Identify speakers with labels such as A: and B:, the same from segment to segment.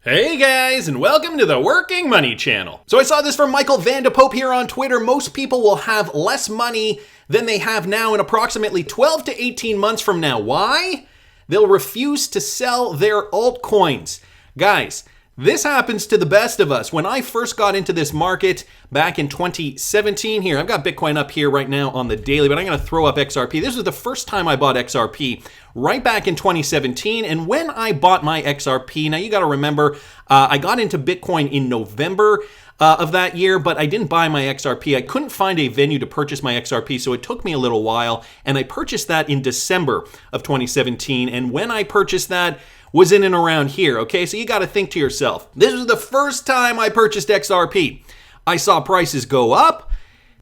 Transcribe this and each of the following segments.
A: Hey guys, and welcome to the Working Money channel. So I saw this from Michael Van de Pope here on Twitter. Most people will have less money than they have now in approximately 12 to 18 months from now. Why? They'll refuse to sell their altcoins. Guys, this happens to the best of us. When I first got into this market back in 2017, here, I've got Bitcoin up here right now on the daily, but I'm going to throw up XRP. This was the first time I bought XRP right back in 2017. And when I bought my XRP, now you got to remember, I got into Bitcoin in November of that year, but I didn't buy my XRP. I couldn't find a venue to purchase my XRP, so it took me a little while. And I purchased that in December of 2017. And when I purchased that, was in and around here, okay? So you got to think to yourself, this was the first time I purchased XRP. I saw prices go up,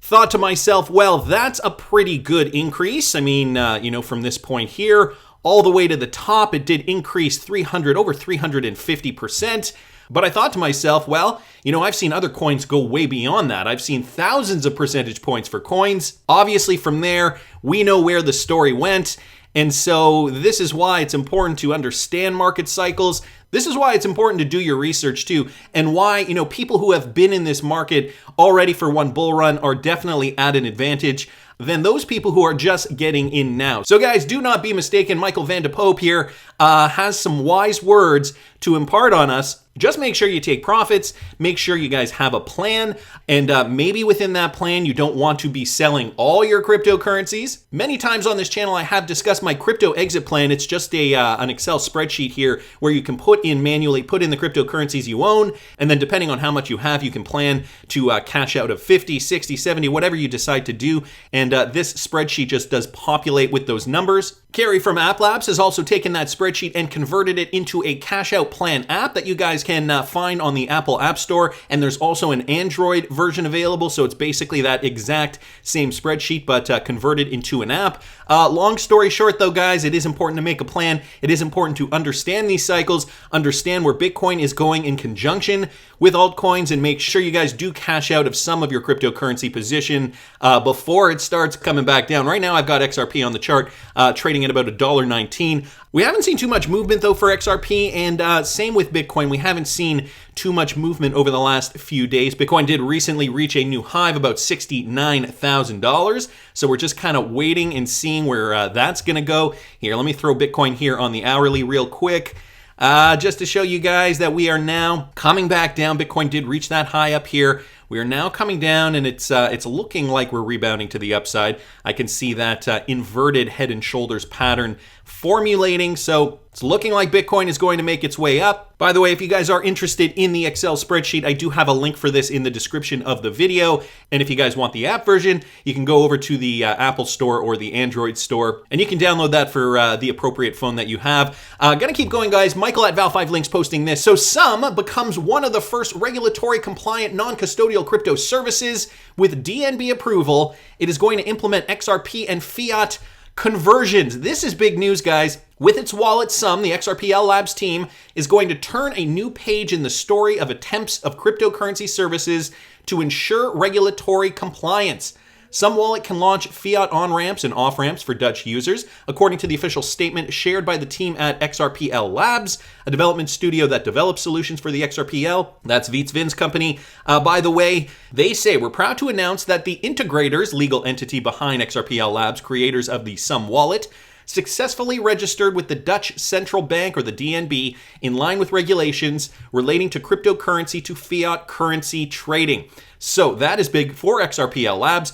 A: thought to myself, well, that's a pretty good increase. I mean, from this point here all the way to the top, it did increase over 350%. But I thought to myself, well, I've seen other coins go way beyond that. I've seen thousands of percentage points for coins. Obviously, from there, we know where the story went. And so this is why it's important to understand market cycles. This is why it's important to do your research too. And why, people who have been in this market already for one bull run are definitely at an advantage than those people who are just getting in now. So guys, do not be mistaken. Michael Van de Pope here has some wise words to impart on us. Just make sure you take profits. Make sure you guys have a plan. And maybe within that plan, you don't want to be selling all your cryptocurrencies. Many times on this channel, I have discussed my crypto exit plan. It's just an Excel spreadsheet here where you can manually put in the cryptocurrencies you own. And then depending on how much you have, you can plan to cash out of 50, 60, 70, whatever you decide to do. And this spreadsheet just does populate with those numbers. Carrie from App Labs has also taken that spreadsheet and converted it into a cash out plan app that you guys can find on the Apple App Store. And there's also an Android version available. So it's basically that exact same spreadsheet, but converted into an app. Long story short though, guys, it is important to make a plan. It is important to understand these cycles, understand where Bitcoin is going in conjunction with altcoins, and make sure you guys do cash out of some of your cryptocurrency position before it starts coming back down. Right now, I've got XRP on the chart trading at about $1.19. We haven't seen too much movement though for XRP, and same with Bitcoin. We haven't seen too much movement over the last few days. Bitcoin did recently reach a new high of about $69,000. So we're just kind of waiting and seeing where that's going to go. Here, let me throw Bitcoin here on the hourly real quick. Just to show you guys that we are now coming back down. Bitcoin did reach that high up here. We are now coming down, and it's looking like we're rebounding to the upside. I can see that inverted head and shoulders pattern formulating. So it's looking like Bitcoin is going to make its way up. By the way, if you guys are interested in the Excel spreadsheet, I do have a link for this in the description of the video. And if you guys want the app version, you can go over to the Apple Store or the Android Store, and you can download that for the appropriate phone that you have. Gonna keep going, guys. Michael at Val5Links posting this. So Sum becomes one of the first regulatory compliant non-custodial crypto services with DNB approval. It is going to implement XRP and Fiat conversions. This is big news, guys. With its wallet, Sum, the XRPL Labs team, is going to turn a new page in the story of attempts of cryptocurrency services to ensure regulatory compliance. Sum Wallet can launch fiat on-ramps and off-ramps for Dutch users, according to the official statement shared by the team at XRPL Labs, a development studio that develops solutions for the XRPL. That's Viets Vin's company. By the way, they say, we're proud to announce that the integrators, legal entity behind XRPL Labs, creators of the Sum Wallet, successfully registered with the Dutch Central Bank, or the DNB, in line with regulations relating to cryptocurrency to fiat currency trading. So that is big for XRPL Labs.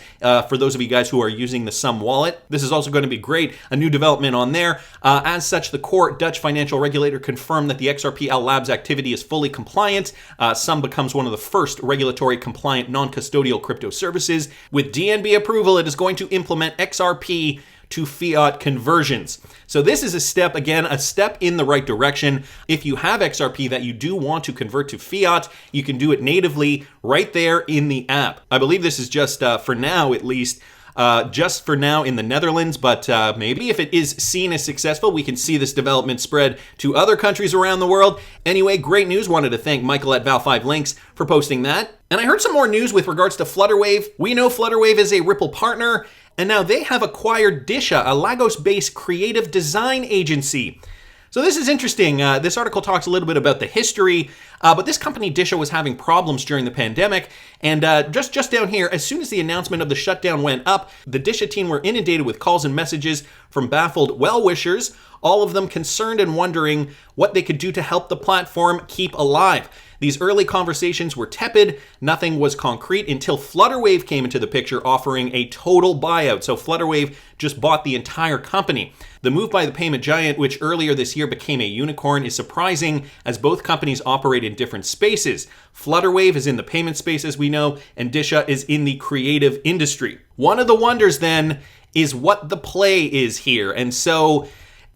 A: For those of you guys who are using the Sum Wallet, this is also going to be great. A new development on there. As such, the core Dutch financial regulator confirmed that the XRPL Labs activity is fully compliant. Sum becomes one of the first regulatory compliant non-custodial crypto services. With DNB approval, it is going to implement XRP to fiat conversions. So this is a step in the right direction. If you have XRP that you do want to convert to fiat, you can do it natively right there in the app. I believe this is just for now, at least, just for now in the Netherlands, but maybe if it is seen as successful, we can see this development spread to other countries around the world. Anyway, great news. Wanted to thank Michael at Val5Links for posting that. And I heard some more news with regards to Flutterwave. We know Flutterwave is a Ripple partner, and now they have acquired Disha, a Lagos-based creative design agency. So this is interesting. This article talks a little bit about the history, but this company, Disha, was having problems during the pandemic. And just down here, as soon as the announcement of the shutdown went up, the Disha team were inundated with calls and messages from baffled well-wishers, all of them concerned and wondering what they could do to help the platform keep alive. These early conversations were tepid. Nothing was concrete until Flutterwave came into the picture, offering a total buyout. So Flutterwave just bought the entire company. The move by the payment giant, which earlier this year became a unicorn, is surprising as both companies operate in different spaces. Flutterwave is in the payment space, as we know, and Disha is in the creative industry. One of the wonders then is what the play is here. And so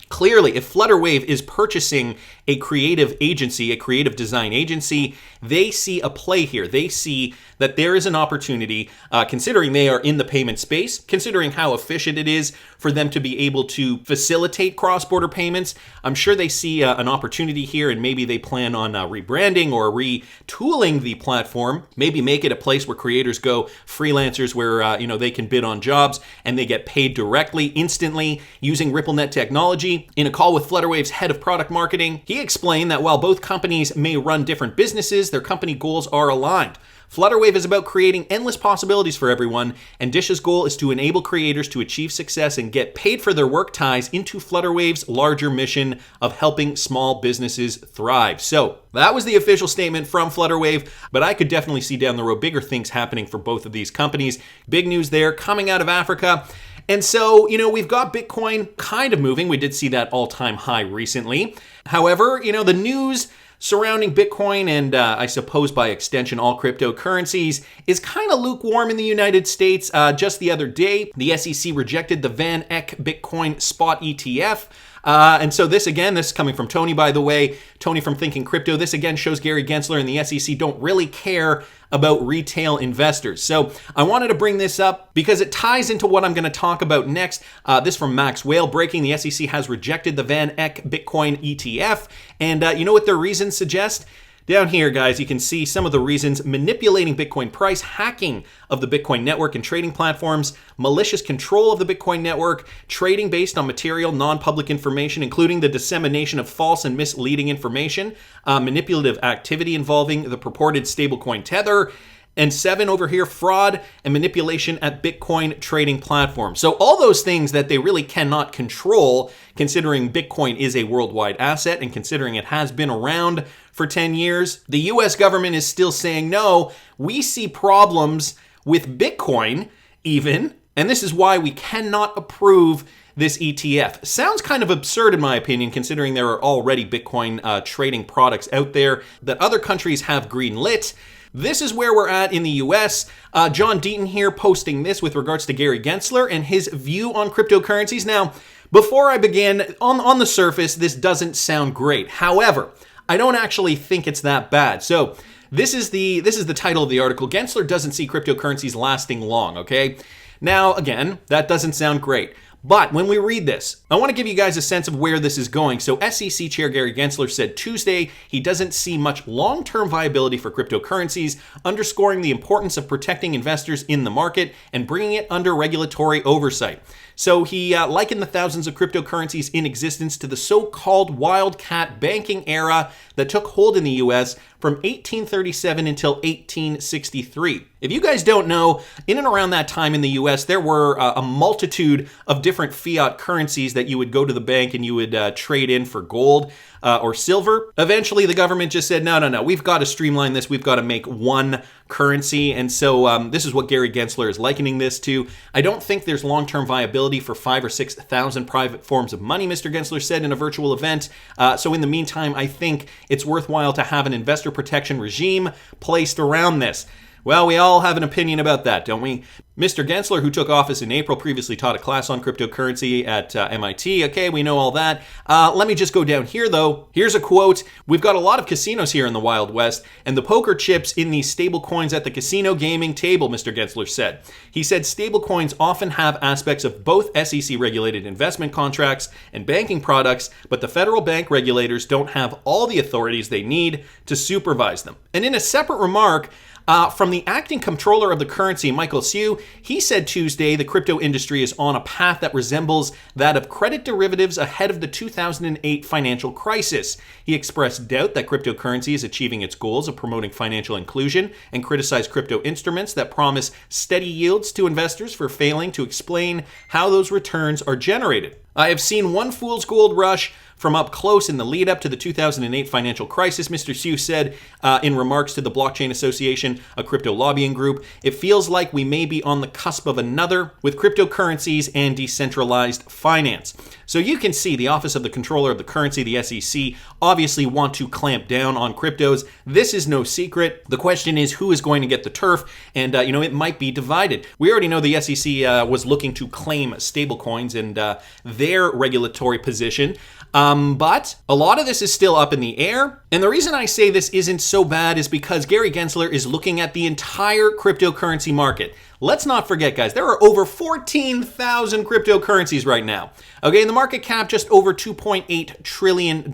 A: clearly, if Flutterwave is purchasing a creative agency, a creative design agency, they see a play here. They see that there is an opportunity, considering they are in the payment space, considering how efficient it is for them to be able to facilitate cross-border payments. I'm sure they see an opportunity here, and maybe they plan on rebranding or retooling the platform. Maybe make it a place where creators go, freelancers, where they can bid on jobs and they get paid directly, instantly, using RippleNet technology. In a call with Flutterwave's head of product marketing, he explained that while both companies may run different businesses, their company goals are aligned. Flutterwave is about creating endless possibilities for everyone, and Disha's goal is to enable creators to achieve success and get paid for their work ties into Flutterwave's larger mission of helping small businesses thrive. So that was the official statement from Flutterwave, but I could definitely see down the road bigger things happening for both of these companies. Big news there coming out of Africa. And so, we've got Bitcoin kind of moving. We did see that all-time high recently. However, the news surrounding Bitcoin and I suppose by extension all cryptocurrencies is kind of lukewarm in the United States. Just the other day, the SEC rejected the Van Eck Bitcoin Spot ETF. And so this is coming from Tony, by the way, Tony from Thinking Crypto. This again shows Gary Gensler and the SEC don't really care about retail investors. So I wanted to bring this up because it ties into what I'm going to talk about next. This from Max Whale breaking. The SEC has rejected the Van Eck Bitcoin ETF. And you know what their reasons suggest? Down here, guys, you can see some of the reasons: manipulating Bitcoin price, hacking of the Bitcoin network and trading platforms, malicious control of the Bitcoin network, trading based on material, non-public information, including the dissemination of false and misleading information, manipulative activity involving the purported stablecoin Tether, and 7 over here, fraud and manipulation at Bitcoin trading platforms. So all those things that they really cannot control, considering Bitcoin is a worldwide asset and considering it has been around for 10 years, the US government is still saying, no, we see problems with Bitcoin even, and this is why we cannot approve this ETF. Sounds kind of absurd in my opinion, considering there are already Bitcoin trading products out there that other countries have greenlit. This is where we're at in the US. John Deaton here posting this with regards to Gary Gensler and his view on cryptocurrencies. Now, before I begin, on the surface, this doesn't sound great. However, I don't actually think it's that bad. So this is the title of the article. Gensler doesn't see cryptocurrencies lasting long, okay? Now, again, that doesn't sound great. But when we read this, I want to give you guys a sense of where this is going. So SEC Chair Gary Gensler said Tuesday he doesn't see much long-term viability for cryptocurrencies, underscoring the importance of protecting investors in the market and bringing it under regulatory oversight. So he likened the thousands of cryptocurrencies in existence to the so-called wildcat banking era that took hold in the US from 1837 until 1863. If you guys don't know, in and around that time in the US, there were a multitude of different fiat currencies that you would go to the bank and you would trade in for gold or silver. Eventually, the government just said, no, we've got to streamline this. We've got to make one currency. And so this is what Gary Gensler is likening this to. I don't think there's long-term viability for 5,000 or 6,000 private forms of money, Mr. Gensler said in a virtual event. So in the meantime, I think it's worthwhile to have an investor protection regime placed around this. Well, we all have an opinion about that, don't we? Mr. Gensler, who took office in April, previously taught a class on cryptocurrency at MIT. Okay, we know all that. Let me just go down here, though. Here's a quote. We've got a lot of casinos here in the Wild West, and the poker chips in these stable coins at the casino gaming table, Mr. Gensler said. He said stable coins often have aspects of both SEC-regulated investment contracts and banking products, but the federal bank regulators don't have all the authorities they need to supervise them. And in a separate remark, From the acting comptroller of the currency, Michael Hsu, he said Tuesday the crypto industry is on a path that resembles that of credit derivatives ahead of the 2008 financial crisis. He expressed doubt that cryptocurrency is achieving its goals of promoting financial inclusion and criticized crypto instruments that promise steady yields to investors for failing to explain how those returns are generated. I have seen one fool's gold rush from up close in the lead up to the 2008 financial crisis, Mr. Hsu said in remarks to the Blockchain Association, a crypto lobbying group. It feels like we may be on the cusp of another with cryptocurrencies and decentralized finance. So you can see the Office of the Controller of the Currency, the SEC, obviously want to clamp down on cryptos. This is no secret. The question is who is going to get the turf, and it might be divided. We already know the SEC was looking to claim stablecoins and their regulatory position. But a lot of this is still up in the air. And the reason I say this isn't so bad is because Gary Gensler is looking at the entire cryptocurrency market. Let's not forget, guys, there are over 14,000 cryptocurrencies right now. Okay, and the market cap just over $2.8 trillion.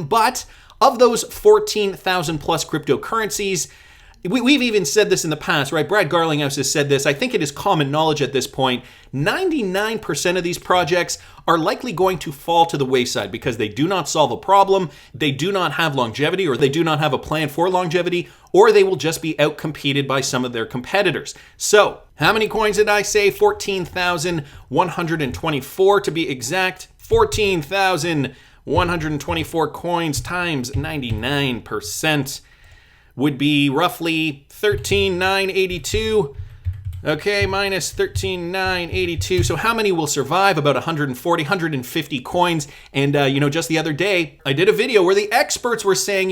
A: But of those 14,000 plus cryptocurrencies, we've even said this in the past, right? Brad Garlinghouse has said this. I think it is common knowledge at this point. 99% of these projects are likely going to fall to the wayside because they do not solve a problem, they do not have longevity, or they do not have a plan for longevity, or they will just be outcompeted by some of their competitors. So, how many coins did I say? 14,124 to be exact. 14,124 coins times 99%. Would be roughly 13,982. Okay, minus 13,982. So how many will survive? About 140, 150 coins. And, just the other day, I did a video where the experts were saying,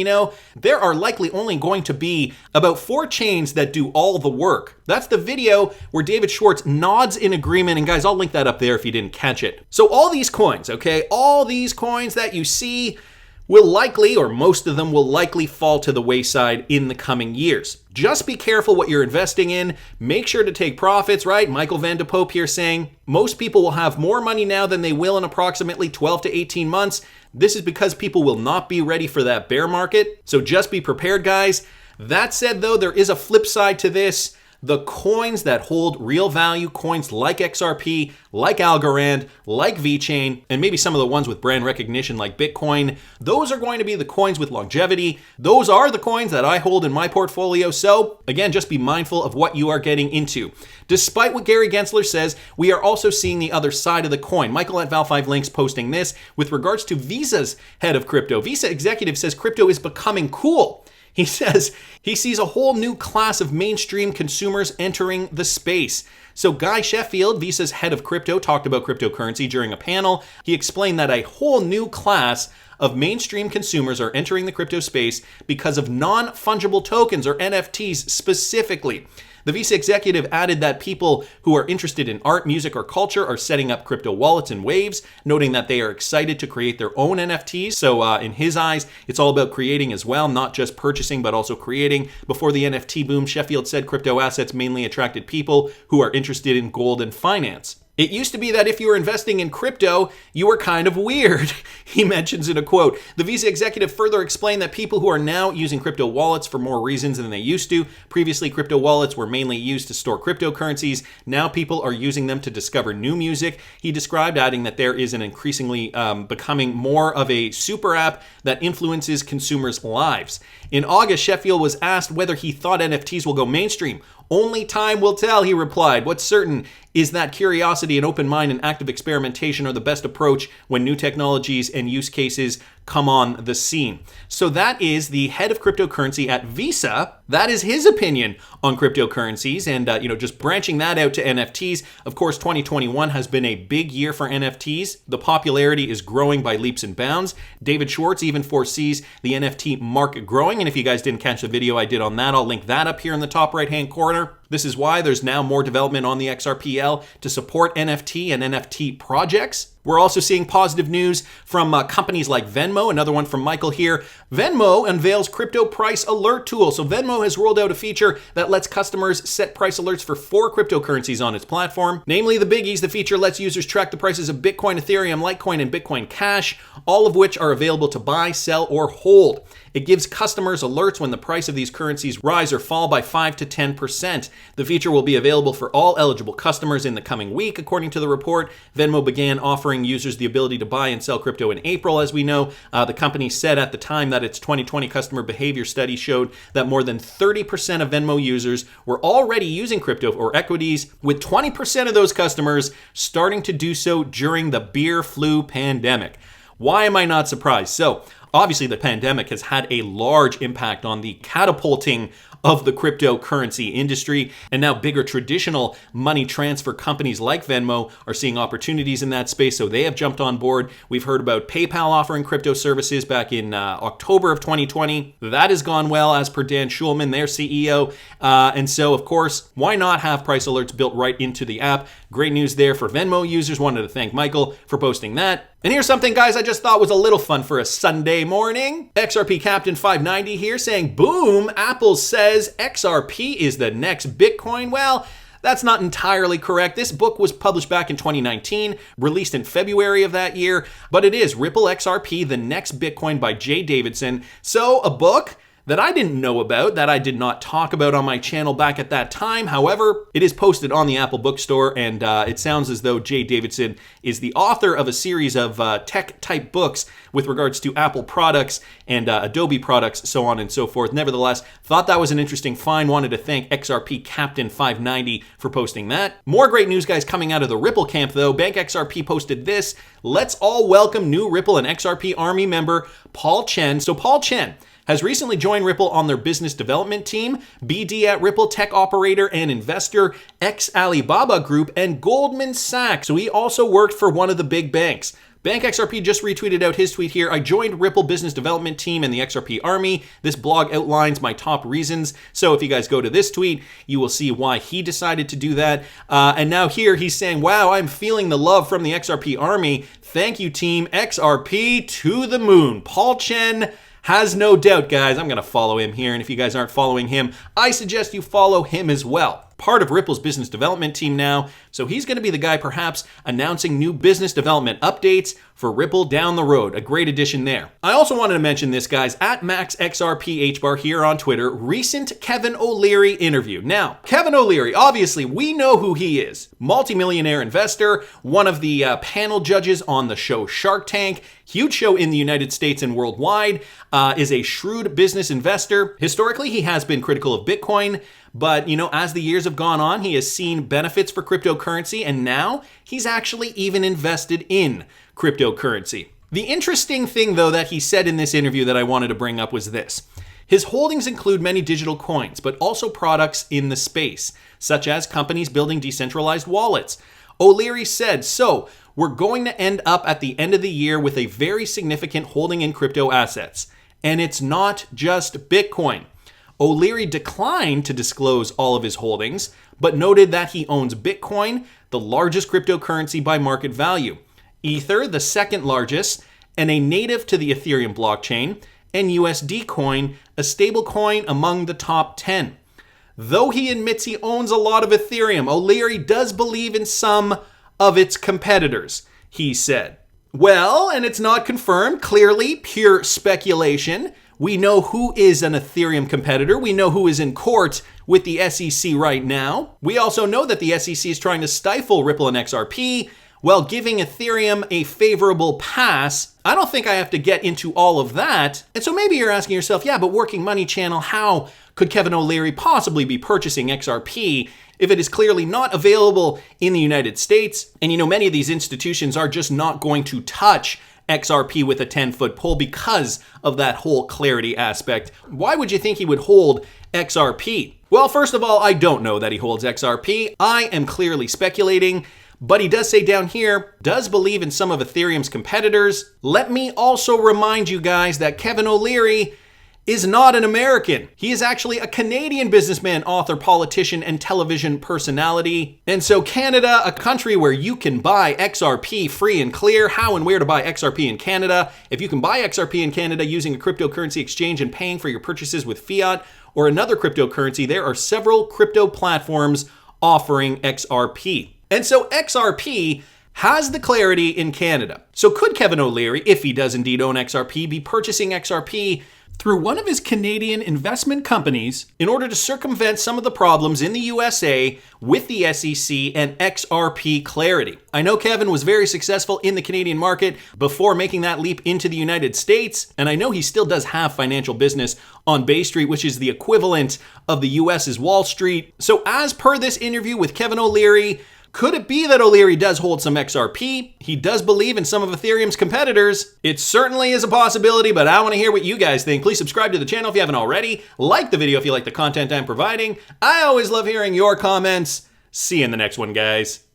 A: there are likely only going to be about 4 chains that do all the work. That's the video where David Schwartz nods in agreement. And guys, I'll link that up there if you didn't catch it. So all these coins, okay, all these coins that you see will likely, or most of them will likely fall to the wayside in the coming years. Just be careful what you're investing in. Make sure to take profits, right? Michael Van de Pope here saying, most people will have more money now than they will in approximately 12 to 18 months. This is because people will not be ready for that bear market. So just be prepared, guys. That said, though, there is a flip side to this. The coins that hold real value, coins like XRP, like Algorand, like VeChain, and maybe some of the ones with brand recognition like Bitcoin, those are going to be the coins with longevity. Those are the coins that I hold in my portfolio. So again, just be mindful of what you are getting into. Despite what Gary Gensler says, we are also seeing the other side of the coin. Michael at Val5Links posting this with regards to Visa's head of crypto. Visa executive says crypto is becoming cool. He says he sees a whole new class of mainstream consumers entering the space. So Guy Sheffield, Visa's head of crypto, talked about cryptocurrency during a panel. He explained that a whole new class of mainstream consumers are entering the crypto space because of non-fungible tokens, or NFTs specifically. The Visa executive added that people who are interested in art, music, or culture are setting up crypto wallets in waves, noting that they are excited to create their own NFTs. So in his eyes, it's all about creating as well, not just purchasing, but also creating. Before the NFT boom, Sheffield said crypto assets mainly attracted people who are interested in gold and finance. It used to be that if you were investing in crypto, you were kind of weird, he mentions in a quote. The Visa executive further explained that people who are now using crypto wallets for more reasons than they used to. Previously, crypto wallets were mainly used to store cryptocurrencies. Now people are using them to discover new music. He described, adding that there is an increasingly becoming more of a super app that influences consumers' lives. In August, Sheffield was asked whether he thought NFTs will go mainstream. Only time will tell, he replied. What's certain is that curiosity and open mind and active experimentation are the best approach when new technologies and use cases come on the scene. So that is the head of cryptocurrency at Visa. That is his opinion on cryptocurrencies, and just branching that out to NFTs. Of course, 2021 has been a big year for NFTs. The popularity is growing by leaps and bounds. David Schwartz even foresees the NFT market growing, and if you guys didn't catch the video I did on that, I'll link that up here in the top right-hand corner. This is why there's now more development on the XRPL to support NFT and NFT projects. We're also seeing positive news from companies like Venmo, another one from Michael here. Venmo unveils crypto price alert tool. So Venmo has rolled out a feature that lets customers set price alerts for 4 cryptocurrencies on its platform. Namely the biggies. The feature lets users track the prices of Bitcoin, Ethereum, Litecoin, and Bitcoin Cash, all of which are available to buy, sell, or hold. It gives customers alerts when the price of these currencies rise or fall by 5 to 10%. The feature will be available for all eligible customers in the coming week, according to the report. Venmo began offering users the ability to buy and sell crypto in April, as we know. The company said at the time that its 2020 customer behavior study showed that more than 30% of Venmo users were already using crypto or equities, with 20% of those customers starting to do so during the beer flu pandemic. Why am I not surprised? So, obviously the pandemic has had a large impact on the catapulting of the cryptocurrency industry, and now bigger traditional money transfer companies like Venmo are seeing opportunities in that space, so they have jumped on board. We've heard about PayPal offering crypto services back in October of 2020. That has gone well, as per Dan Schulman, their CEO, and so of course, why not have price alerts built right into the app? Great news there for Venmo users. Wanted to thank Michael for posting that. And here's something, guys, I just thought was a little fun for a Sunday morning. XRP Captain 590 here saying, boom, Apple says XRP is the next Bitcoin. Well, that's not entirely correct. This book was published back in 2019, released in February of that year, but it is Ripple XRP, the next Bitcoin by Jay Davidson. So a book that I didn't know about, that I did not talk about on my channel back at that time. However, it is posted on the Apple bookstore, and it sounds as though Jay Davidson is the author of a series of tech-type books with regards to Apple products and Adobe products, so on and so forth. Nevertheless, thought that was an interesting find. Wanted to thank XRP Captain 590 for posting that. More great news, guys, coming out of the Ripple camp, though. Bank XRP posted this. Let's all welcome new Ripple and XRP Army member, Paul Chen. So Paul Chen has recently joined Ripple on their business development team. BD at Ripple, tech operator and investor, ex-Alibaba Group, and Goldman Sachs. So he also worked for one of the big banks. Bank XRP just retweeted out his tweet here. I joined Ripple business development team and the XRP Army. This blog outlines my top reasons. So if you guys go to this tweet, you will see why he decided to do that. And now here he's saying, wow, I'm feeling the love from the XRP Army. Thank you, team XRP, to the moon. Paul Chen has no doubt, guys. I'm going to follow him here. And if you guys aren't following him, I suggest you follow him as well. Part of Ripple's business development team now, so he's going to be the guy perhaps announcing new business development updates for Ripple down the road. A great addition there. I also wanted to mention this, guys, at MaxXRPHBar here on Twitter, recent Kevin OLeary interview. Now, Kevin OLeary, obviously, we know who he is. Multimillionaire investor, one of the panel judges on the show Shark Tank, huge show in the United States and worldwide, is a shrewd business investor. Historically, he has been critical of Bitcoin, but, you know, as the years have gone on, he has seen benefits for cryptocurrency, and now he's actually even invested in cryptocurrency. The interesting thing, though, that he said in this interview that I wanted to bring up was this. His holdings include many digital coins, but also products in the space, such as companies building decentralized wallets. OLeary said, so we're going to end up at the end of the year with a very significant holding in crypto assets. And it's not just Bitcoin. OLeary declined to disclose all of his holdings, but noted that he owns Bitcoin, the largest cryptocurrency by market value, Ether, the second largest, and a native to the Ethereum blockchain, and USD Coin, a stable coin among the top 10. Though he admits he owns a lot of Ethereum, OLeary does believe in some of its competitors, he said. Well, and it's not confirmed, clearly pure speculation. We know who is an Ethereum competitor. We know who is in court with the SEC right now. We also know that the SEC is trying to stifle Ripple and XRP while giving Ethereum a favorable pass. I don't think I have to get into all of that. And so maybe you're asking yourself, yeah, but Working Money Channel, how could Kevin OLeary possibly be purchasing XRP if it is clearly not available in the United States? And you know, many of these institutions are just not going to touch XRP with a 10-foot pole because of that whole clarity aspect. Why would you think he would hold XRP? Well, first of all, I don't know that he holds XRP. I am clearly speculating, but he does say down here, does believe in some of Ethereum's competitors. Let me also remind you guys that Kevin OLeary is not an American. He is actually a Canadian businessman, author, politician, and television personality. And so Canada, a country where you can buy XRP free and clear. How and where to buy XRP in Canada. If you can buy XRP in Canada using a cryptocurrency exchange and paying for your purchases with fiat or another cryptocurrency, there are several crypto platforms offering XRP. And so XRP has the clarity in Canada. So could Kevin OLeary, if he does indeed own XRP, be purchasing XRP through one of his Canadian investment companies in order to circumvent some of the problems in the USA with the SEC and XRP clarity. I know Kevin was very successful in the Canadian market before making that leap into the United States, and I know he still does have financial business on Bay Street, which is the equivalent of the US's Wall Street. So as per this interview with Kevin OLeary, could it be that O'Leary does hold some XRP? He does believe in some of Ethereum's competitors. It certainly is a possibility, but I want to hear what you guys think. Please subscribe to the channel if you haven't already. Like the video if you like the content I'm providing. I always love hearing your comments. See you in the next one, guys.